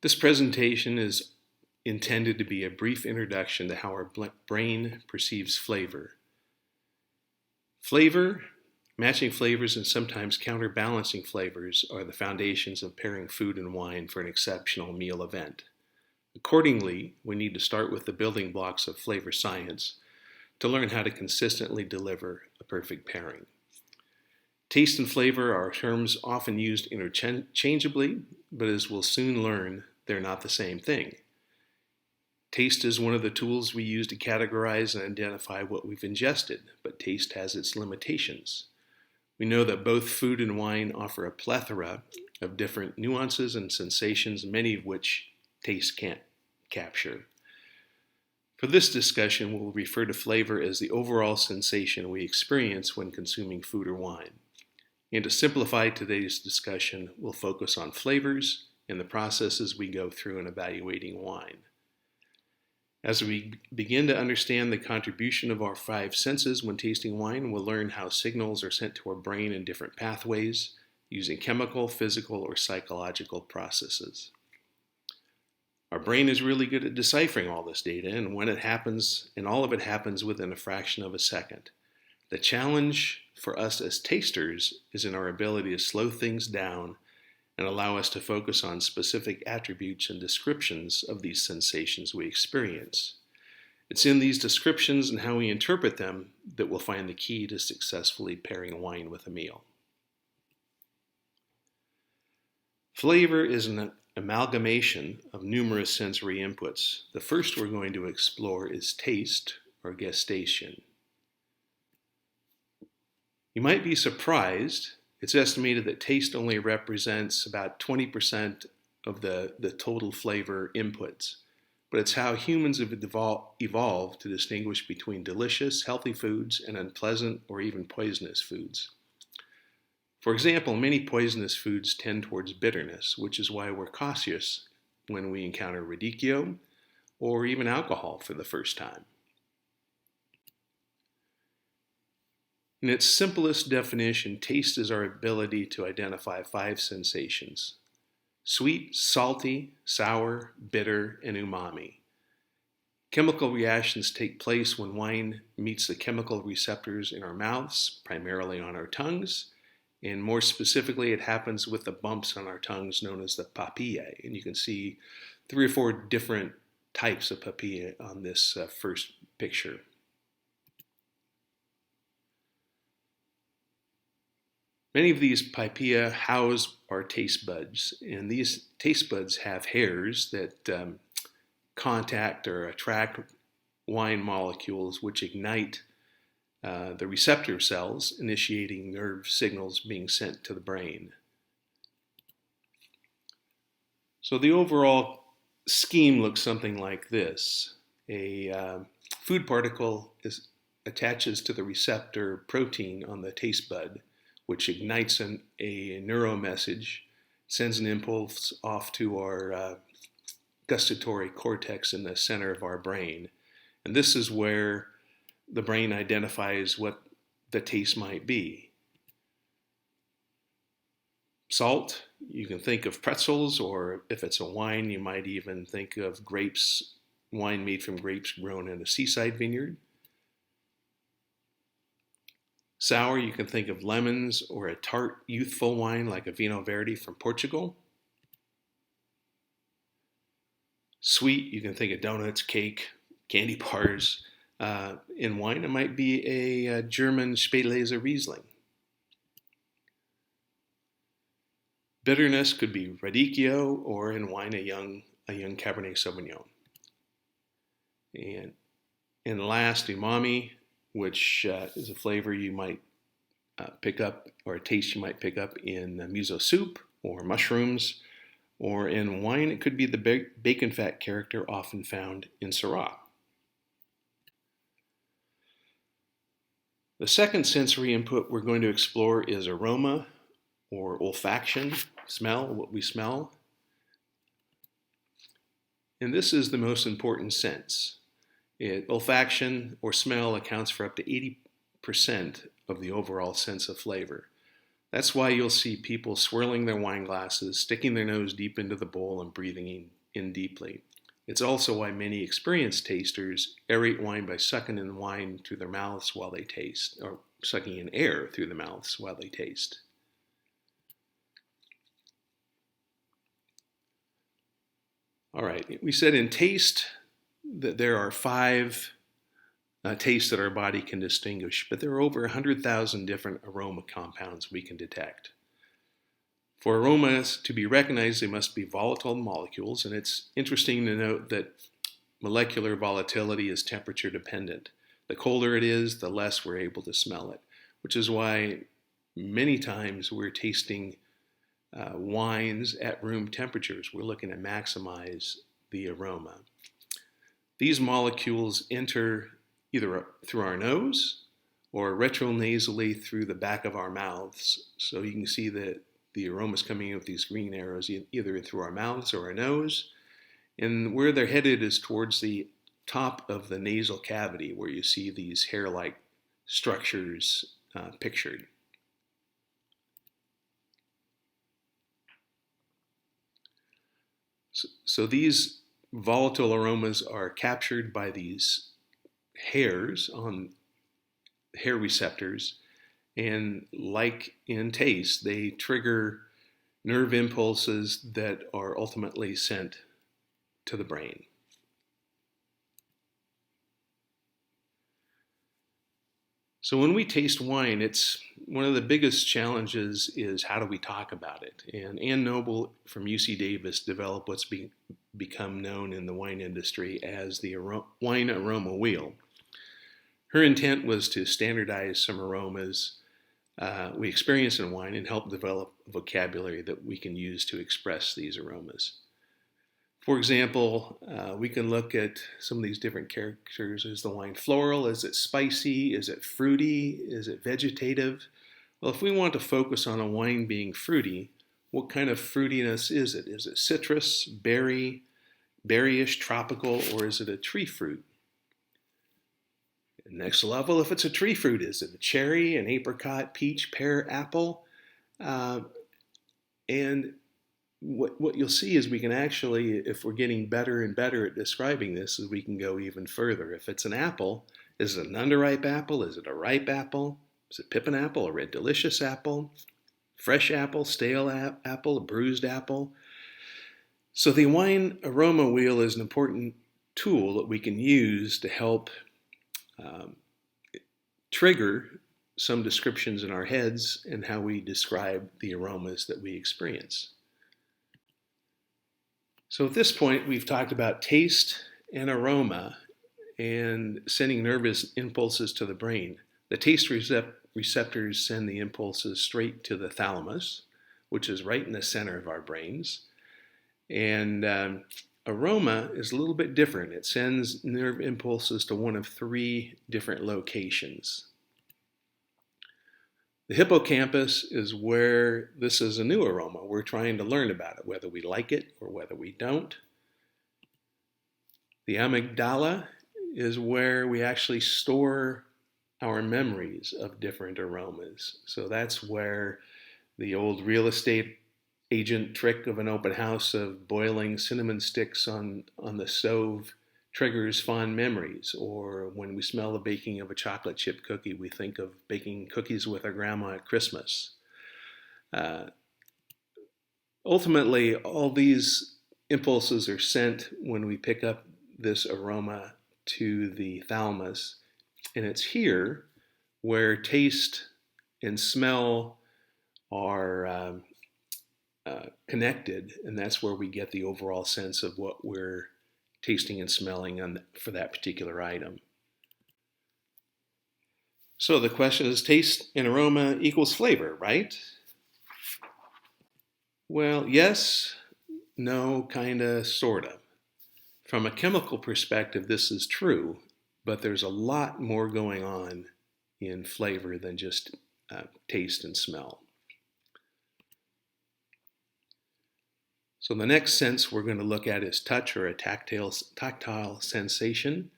This presentation is intended to be a brief introduction to how our brain perceives flavor. Matching flavors and sometimes counterbalancing flavors are the foundations of pairing food and wine for an exceptional meal event. Accordingly, we need to start with the building blocks of flavor science to learn how to consistently deliver a perfect pairing. Taste and flavor are terms often used interchangeably, but as we'll soon learn, they're not the same thing. Taste is one of the tools we use to categorize and identify what we've ingested, but taste has its limitations. We know that both food and wine offer a plethora of different nuances and sensations, many of which taste can't capture. For this discussion, we'll refer to flavor as the overall sensation we experience when consuming food or wine. And to simplify today's discussion, we'll focus on flavors and the processes we go through in evaluating wine. As we begin to understand the contribution of our five senses when tasting wine, we'll learn how signals are sent to our brain in different pathways using chemical, physical, or psychological processes. Our brain is really good at deciphering all this data, and when it happens, and all of it happens within a fraction of a second. The challenge for us as tasters is in our ability to slow things down and allow us to focus on specific attributes and descriptions of these sensations we experience. It's in these descriptions and how we interpret them that we'll find the key to successfully pairing wine with a meal. Flavor is an amalgamation of numerous sensory inputs. The first we're going to explore is taste, or gustation. You might be surprised. It's estimated that taste only represents about 20% of the total flavor inputs, but it's how humans have evolved to distinguish between delicious, healthy foods and unpleasant or even poisonous foods. For example, many poisonous foods tend towards bitterness, which is why we're cautious when we encounter radicchio or even alcohol for the first time. In its simplest definition, taste is our ability to identify five sensations: sweet, salty, sour, bitter, and umami. Chemical reactions take place when wine meets the chemical receptors in our mouths, primarily on our tongues, and more specifically, it happens with the bumps on our tongues known as the papillae. And you can see 3 or 4 different types of papillae on this first picture. Many of these papillae house our taste buds, and these taste buds have hairs that contact or attract wine molecules which ignite the receptor cells, initiating nerve signals being sent to the brain. So the overall scheme looks something like this. A food particle attaches to the receptor protein on the taste bud, which ignites a neuro message, sends an impulse off to our gustatory cortex in the center of our brain. And this is where the brain identifies what the taste might be. Salt, you can think of pretzels, or if it's a wine, you might even think of grapes, wine made from grapes grown in a seaside vineyard. Sour, you can think of lemons or a tart, youthful wine like a Vinho Verde from Portugal. Sweet, you can think of donuts, cake, candy bars. In wine, it might be a German Spätlese Riesling. Bitterness could be radicchio, or in wine, a young Cabernet Sauvignon. And last, umami, which is a flavor you might pick up, or a taste you might pick up in miso soup or mushrooms, or in wine, it could be the bacon fat character often found in Syrah. The second sensory input we're going to explore is aroma, or olfaction, smell, what we smell. And this is the most important sense. Olfaction or smell accounts for up to 80% of the overall sense of flavor. That's why you'll see people swirling their wine glasses, sticking their nose deep into the bowl, and breathing in deeply. It's also why many experienced tasters aerate wine by sucking in wine through their mouths while they taste, or sucking in air through their mouths while they taste. All right, we said in taste that there are 5 tastes that our body can distinguish, but there are over 100,000 different aroma compounds we can detect. For aromas to be recognized, they must be volatile molecules, and it's interesting to note that molecular volatility is temperature dependent. The colder it is, the less we're able to smell it, which is why many times we're tasting wines at room temperatures. We're looking to maximize the aroma. These molecules enter either through our nose or retronasally through the back of our mouths. So you can see that the aromas coming in with these green arrows either through our mouths or our nose. And where they're headed is towards the top of the nasal cavity, where you see these hair-like structures pictured. So these volatile aromas are captured by these hairs on hair receptors, and like in taste, they trigger nerve impulses that are ultimately sent to the brain. So when we taste wine, it's one of the biggest challenges is how do we talk about it? And Ann Noble from UC Davis developed what's become known in the wine industry as the wine aroma wheel. Her intent was to standardize some aromas we experience in wine and help develop vocabulary that we can use to express these aromas. For example, we can look at some of these different characters. Is the wine floral? Is it spicy? Is it fruity? Is it vegetative? Well, if we want to focus on a wine being fruity, what kind of fruitiness is it? Is it citrus, berryish, tropical, or is it a tree fruit? Next level, if it's a tree fruit, is it a cherry, an apricot, peach, pear, apple? And what you'll see is we can actually, if we're getting better and better at describing this, is we can go even further. If it's an apple, is it an underripe apple? Is it a ripe apple? Is it pippin apple, a red delicious apple, fresh apple, stale apple, a bruised apple? So the wine aroma wheel is an important tool that we can use to help trigger some descriptions in our heads and how we describe the aromas that we experience. So at this point, we've talked about taste and aroma and sending nervous impulses to the brain. The taste receptors send the impulses straight to the thalamus, which is right in the center of our brains. And aroma is a little bit different. It sends nerve impulses to one of 3 different locations. The hippocampus is where this is a new aroma. We're trying to learn about it, whether we like it or whether we don't. The amygdala is where we actually store our memories of different aromas. So that's where the old real estate agent trick of an open house of boiling cinnamon sticks on the stove triggers fond memories. Or when we smell the baking of a chocolate chip cookie, we think of baking cookies with our grandma at Christmas. Ultimately, all these impulses are sent when we pick up this aroma to the thalamus. And it's here where taste and smell are connected, and that's where we get the overall sense of what we're tasting and smelling for that particular item. So the question is, taste and aroma equals flavor, right? Well, yes, no, kinda, sorta. From a chemical perspective, this is true, but there's a lot more going on in flavor than just taste and smell. So the next sense we're going to look at is touch, or a tactile sensation.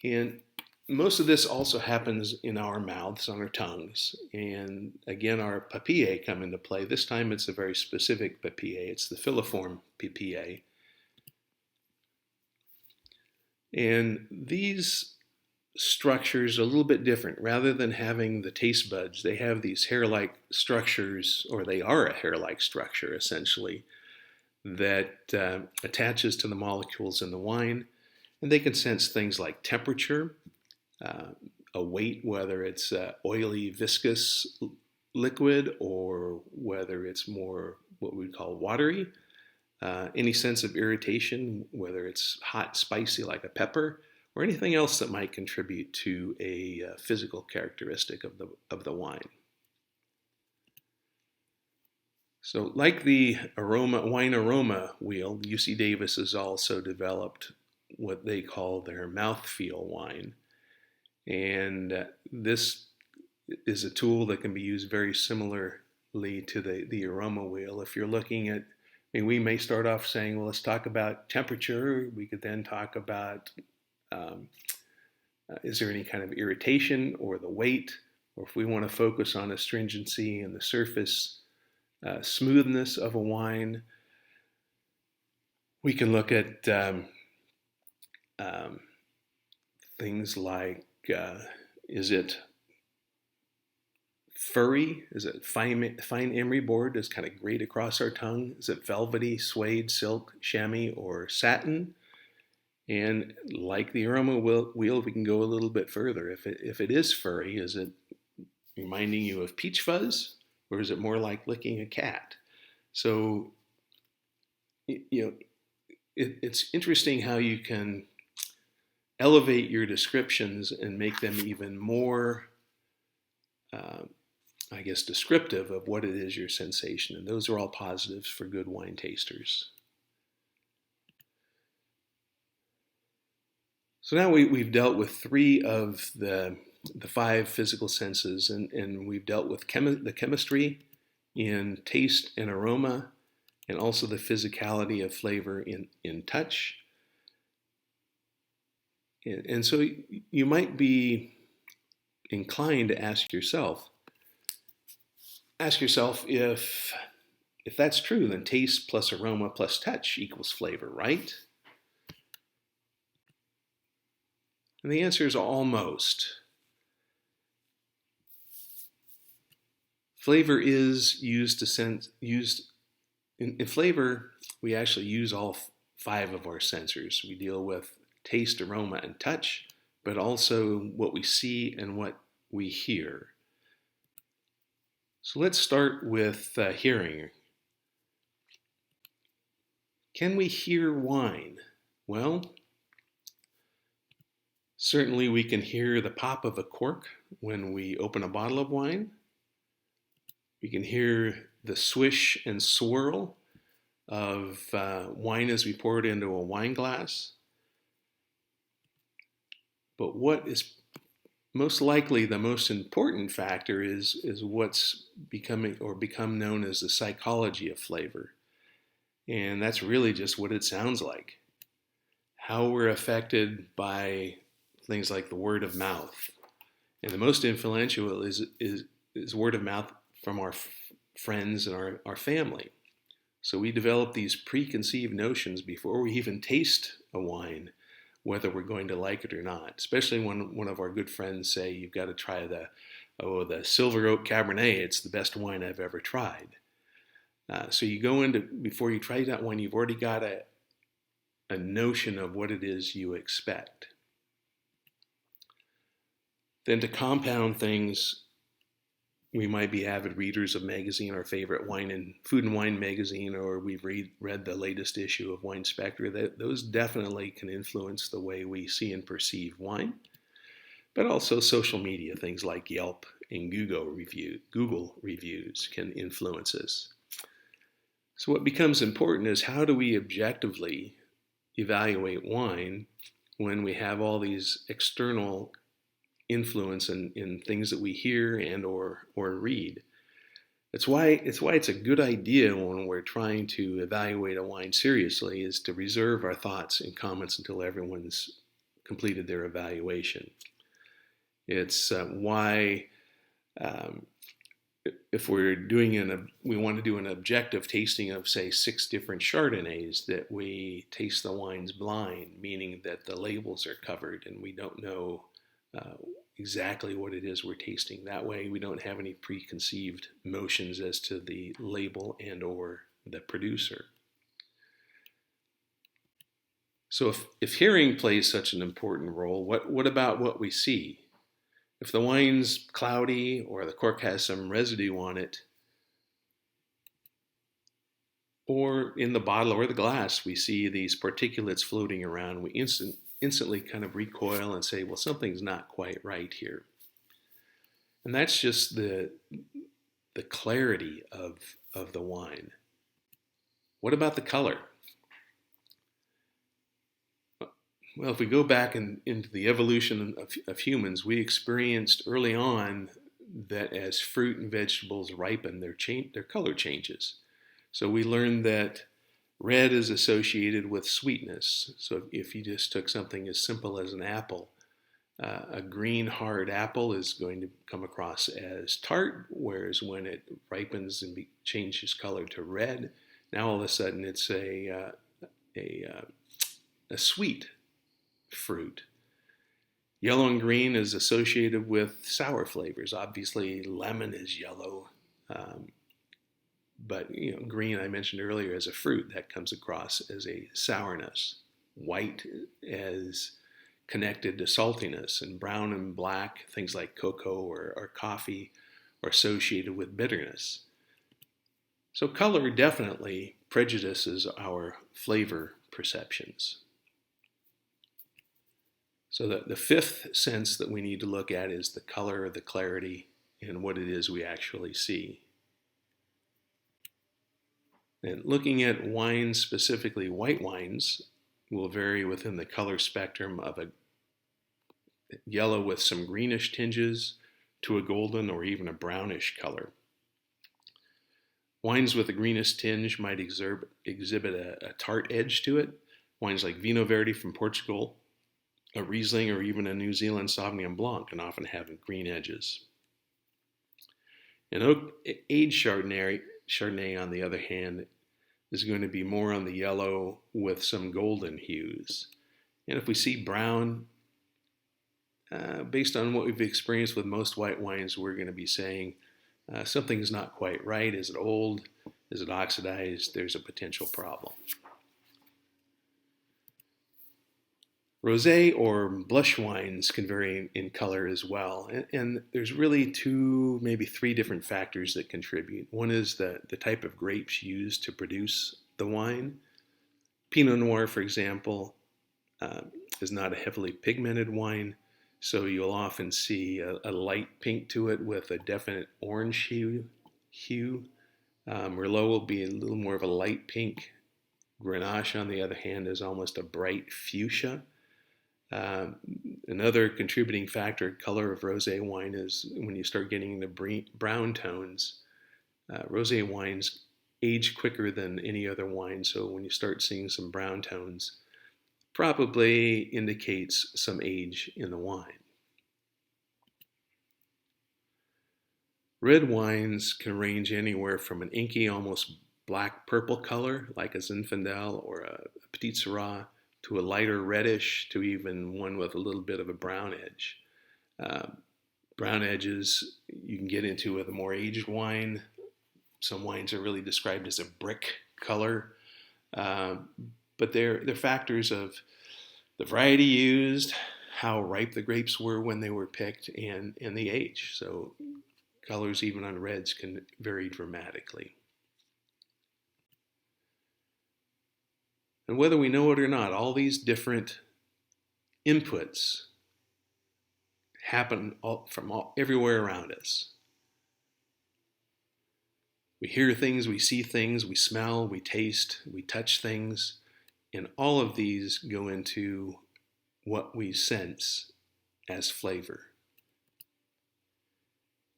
And Most of this also happens in our mouths, on our tongues. And again, our papillae come into play. This time it's a very specific papillae. It's the filiform papillae. And these structures are a little bit different. Rather than having the taste buds, they have these hair-like structures, or they are a hair-like structure, essentially, that attaches to the molecules in the wine. And they can sense things like temperature, a weight, whether it's oily, viscous liquid, or whether it's more what we call watery. Any sense of irritation, whether it's hot, spicy like a pepper, or anything else that might contribute to a physical characteristic of the wine. So, like the wine aroma wheel, UC Davis has also developed what they call their mouthfeel wine. And this is a tool that can be used very similarly to the aroma wheel. If you're looking at, we may start off saying, well, let's talk about temperature. We could then talk about is there any kind of irritation, or the weight, or if we want to focus on astringency and the surface smoothness of a wine, we can look at things like, is it furry? Is it fine emery board? Does kind of grate across our tongue? Is it velvety, suede, silk, chamois, or satin? And like the aroma wheel, we can go a little bit further. If it is furry, is it reminding you of peach fuzz, or is it more like licking a cat? So, it's interesting how you can elevate your descriptions and make them even more, descriptive of what it is your sensation. And those are all positives for good wine tasters. So now we've dealt with 3 of the 5 physical senses, and we've dealt with the chemistry in taste and aroma, and also the physicality of flavor in touch. And so you might be inclined to ask yourself if that's true, then taste plus aroma plus touch equals flavor, right? And the answer is almost. Flavor is used in flavor. We actually use all 5 of our sensors. We deal with taste, aroma, and touch, but also what we see and what we hear. So let's start with hearing. Can we hear wine? Well, certainly we can hear the pop of a cork when we open a bottle of wine. We can hear the swish and swirl of wine as we pour it into a wine glass. But what is most likely the most important factor is what's become known as the psychology of flavor. And that's really just what it sounds like. How we're affected by things like the word of mouth. And the most influential is word of mouth from our friends and our family. So we develop these preconceived notions before we even taste a wine, whether we're going to like it or not. Especially when one of our good friends say, you've got to try the Silver Oak Cabernet, it's the best wine I've ever tried. So you go into, before you try that wine, you've already got a notion of what it is you expect. Then to compound things, we might be avid readers of magazine, our favorite food and wine magazine, or we've read the latest issue of Wine Spectre. Those definitely can influence the way we see and perceive wine. But also social media, things like Yelp and Google reviews can influence us. So what becomes important is, how do we objectively evaluate wine when we have all these external influence in things that we hear and or read? It's why it's a good idea when we're trying to evaluate a wine seriously is to reserve our thoughts and comments until everyone's completed their evaluation. It's why um, if we're doing we want to do an objective tasting of, say, 6 different Chardonnays, that we taste the wines blind, meaning that the labels are covered and we don't know uh, exactly what it is we're tasting. That way, we don't have any preconceived notions as to the label and/or the producer. So, if hearing plays such an important role, what about what we see? If the wine's cloudy or the cork has some residue on it, or in the bottle or the glass, we see these particulates floating around, we instantly kind of recoil and say, well, something's not quite right here. And that's just the clarity of the wine. What about the color? Well, if we go back into the evolution of humans, we experienced early on that as fruit and vegetables ripen, their color changes. So we learned that red is associated with sweetness. So if you just took something as simple as an apple, a green hard apple is going to come across as tart, whereas when it ripens and changes color to red, now all of a sudden it's a sweet fruit. Yellow and green is associated with sour flavors. Obviously, lemon is yellow, but green I mentioned earlier as a fruit that comes across as a sourness. White as connected to saltiness, and brown and black, things like cocoa or coffee, are associated with bitterness. So color definitely prejudices our flavor perceptions. So the fifth sense that we need to look at is the color, the clarity, and what it is we actually see. And looking at wines, specifically white wines, will vary within the color spectrum of a yellow with some greenish tinges to a golden or even a brownish color. Wines with a greenish tinge might exhibit a tart edge to it. Wines like Vinho Verde from Portugal, a Riesling, or even a New Zealand Sauvignon Blanc can often have green edges. An aged Chardonnay, on the other hand, is going to be more on the yellow with some golden hues. And if we see brown, based on what we've experienced with most white wines, we're going to be saying something's not quite right. Is it old? Is it oxidized? There's a potential problem. Rosé or blush wines can vary in color as well. And there's really 2, maybe 3 different factors that contribute. One is the type of grapes used to produce the wine. Pinot Noir, for example, is not a heavily pigmented wine, so you'll often see a light pink to it with a definite orange hue. Merlot will be a little more of a light pink. Grenache, on the other hand, is almost a bright fuchsia. Another contributing factor, color of rosé wine, is when you start getting into brown tones. Rosé wines age quicker than any other wine, so when you start seeing some brown tones, probably indicates some age in the wine. Red wines can range anywhere from an inky, almost black purple color, like a Zinfandel or a Petit Syrah, to a lighter reddish, to even one with a little bit of a brown edge. Brown edges you can get into with a more aged wine. Some wines are really described as a brick color, but they're factors of the variety used, how ripe the grapes were when they were picked, and the age. So colors even on reds can vary dramatically. And whether we know it or not, all these different inputs happen everywhere around us. We hear things, we see things, we smell, we taste, we touch things, and all of these go into what we sense as flavor.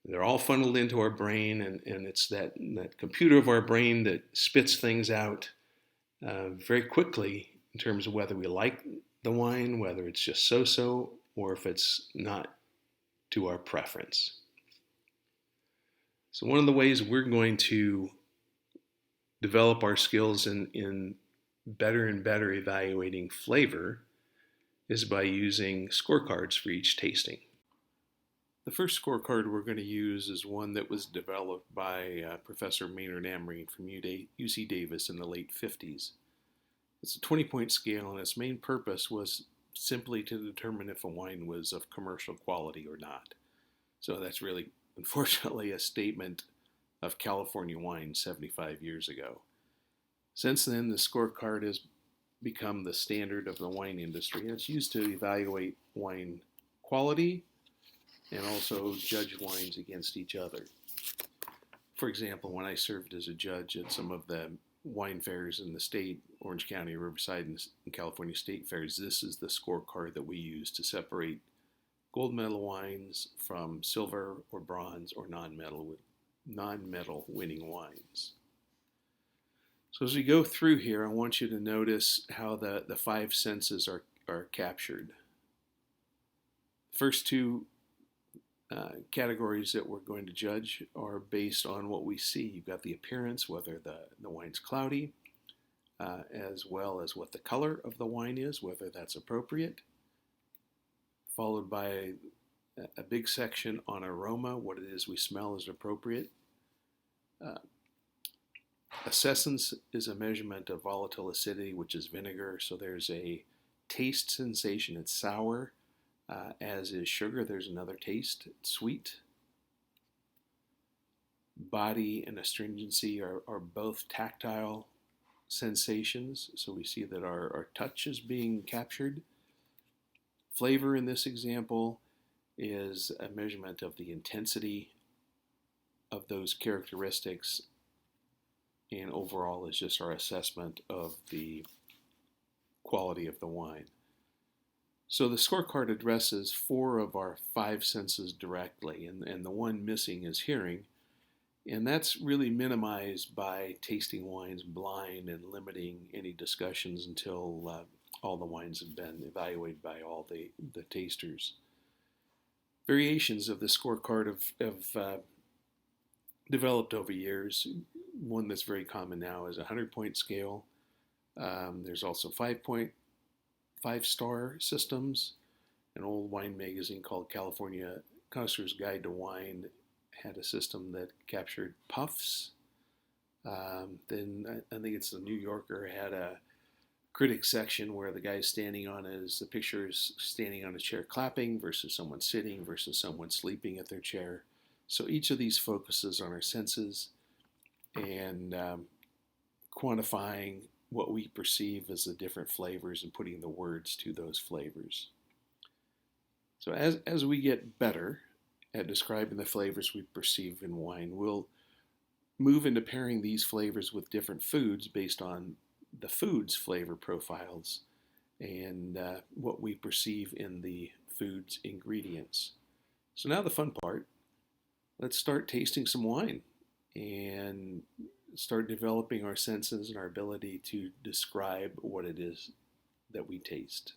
They're all funneled into our brain, and it's that computer of our brain that spits things out very quickly in terms of whether we like the wine, whether it's just so-so, or if it's not to our preference. So one of the ways we're going to develop our skills in better and better evaluating flavor is by using scorecards for each tasting. The first scorecard we're going to use is one that was developed by Professor Maynard Amrine from UC Davis in the late 50s. It's a 20-point scale, and its main purpose was simply to determine if a wine was of commercial quality or not. So that's really, unfortunately, a statement of California wine 75 years ago. Since then, the scorecard has become the standard of the wine industry, and it's used to evaluate wine quality and also judge wines against each other. For example, when I served as a judge at some of the wine fairs in the state, Orange County, Riverside, and California state fairs, this is the scorecard that we use to separate gold medal wines from silver or bronze or non-medal winning wines. So as we go through here, I want you to notice how the five senses are captured. First two categories that we're going to judge are based on what we see. You've got the appearance, whether the wine's cloudy, as well as what the color of the wine is, whether that's appropriate, followed by a big section on aroma, what it is we smell is appropriate. Assessance is a measurement of volatile acidity, which is vinegar, so there's a taste sensation, it's sour. As is sugar, there's another taste, it's sweet. Body and astringency are both tactile sensations, so we see that our touch is being captured. Flavor in this example is a measurement of the intensity of those characteristics, and overall is just our assessment of the quality of the wine. So the scorecard addresses 4 of our 5 senses directly, and the one missing is hearing, and that's really minimized by tasting wines blind and limiting any discussions until all the wines have been evaluated by all the tasters. Variations of the scorecard have developed over years. One that's very common now is a 100-point scale. There's also 5-star systems. An old wine magazine called California Connoisseur's Guide to Wine had a system that captured puffs. Then I think it's the New Yorker had a critics section where the guy's the picture is standing on a chair clapping versus someone sitting versus someone sleeping at their chair. So each of these focuses on our senses and quantifying what we perceive as the different flavors and putting the words to those flavors. So as we get better at describing the flavors we perceive in wine, we'll move into pairing these flavors with different foods based on the food's flavor profiles and what we perceive in the food's ingredients. So now the fun part, let's start tasting some wine and start developing our senses and our ability to describe what it is that we taste.